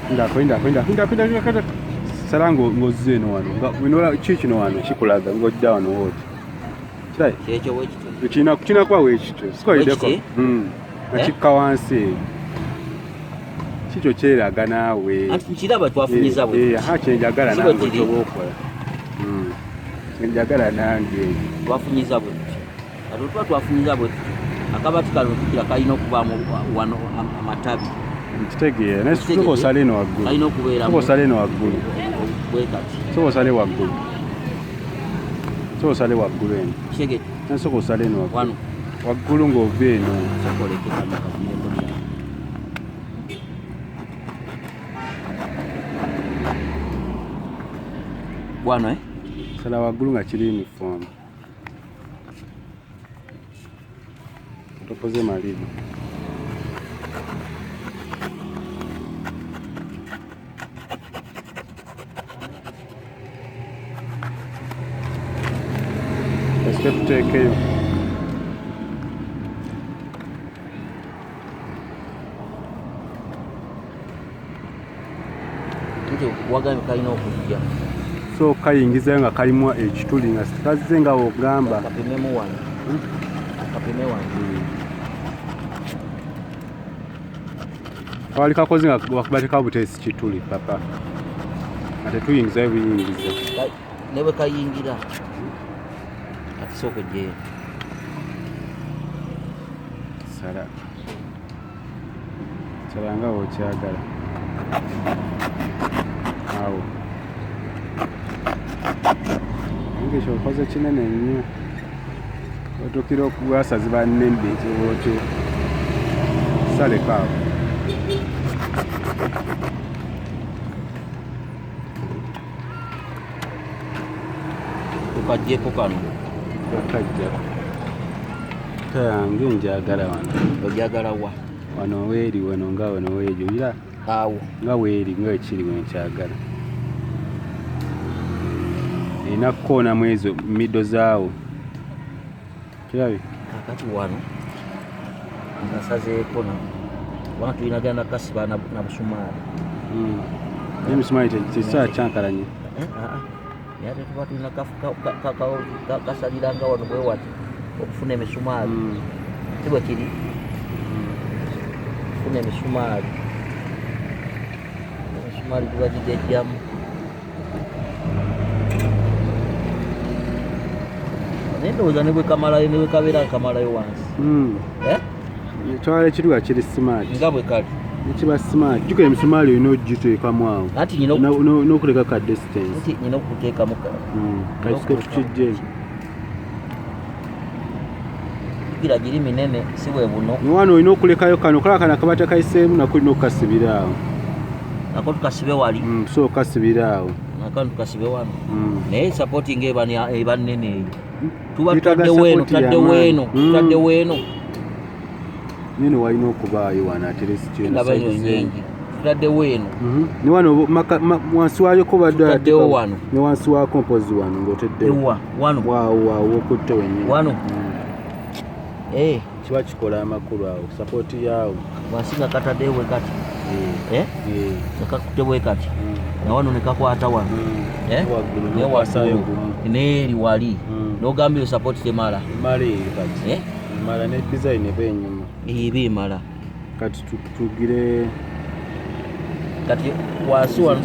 Pinda. Salango ngozze no wano. Nga winola kino wano kikulaga ngojja wano woti. Sai. Kyekyo wekito. Kina kwa wekito. Sikwalideko. Nakikka wansi. Kicho kyeraga naawe. Anti kiraba twafunyiza bwe. Kyenjagala nange tobokola. Njagala nange. Twafunyiza bwe. Atutuwa twafunyiza bwe. Akabati kano tukira kalina okubaamu wano amatabi. Kitegeera naye soko sale no waggulu. Kalina okubeera. Soko sale no waggulu. Bwekati. Soko sale waggulu. Soko sale waggulu eno. Kigete. Naye soko sale no waggulu. Wano. Waggulu ng'ova eno. Sokoleke kama kabiyembo bya. Bwana Sala waggulu nga kiri uniform. Topoze malino. Tuteekeyo. Wagambye kalina okujja. So kayingizayo nga kalimu ekituli nga kazze nga ogamba. Kapimemu wano. Kapime wano. Wali kakozi nga wakubate kabutesi kituli papa. Ate tuyingizayo buyingiza. Newe kayingira. Ati soko je. Sala. Sala nga okyagala. Awo. Ngesho koze kinene nnyo. Otokira okuwasazi bannembe ekibooto. Sale kawo. Tukajjeko kano. Tukajja. Tange njagala wano. Ojagala wa? Wano weeri wano nga wano weejulira. Awo. Nga weeri nga ekiri wenkyagala. Ina kkoona mu ezo middo zaawo. Kirabye? Kakati wano. Nasazeeko na. Wano tulina kasiba na busumaali. N'emisumaali tekyacankalanye. Yate tuba tulina kasaliranga wano bwe wati okufuna emisumaali. Kibwe kiri. Okufuna emisumaali. Emisumaali giba gigejjamu. Ndowooza ne bwe kamalayo ne bwe kabeera kamalayo wansi. Twala ekirwa kiri smart. Nga bwe kali. Ekiba smart. Jjuka emisumaali olina ogiteekamu awo. N'okuleka ka distance. Nti nyina okuteekamu kasike tukijje. Gira giri minene si bwe buno. Wano olina okulekayo kano kala kana kabata kayiseemu nako olina okukasibira awo. Nako tukasibe wali. So okasibira awo. Nako tukasibe wano. Naye supporting eba nnene eyo. Tuba tutadde weeno. Nino walina okubaayo wano ate lesityo nyingi. Tutadde weeno. Ne wano wansi waayo kubadde tutaddewo wano. Ne wansi wa composi wano ng'oteddewo. Wano. Waawo okutte wennyini. Wano. Kiba kikola amakulu awo sapooti yaawo. Wansi nga kataddewo bwe kati. Nekakutte bwe kati. Na wano ne kakwata wano. Ne wasayo neeri wali. N'ogambye support temala. Mala eyo kati. Mala ne design eba ennyuma. Ebimala. Kati tugire kati wansi wano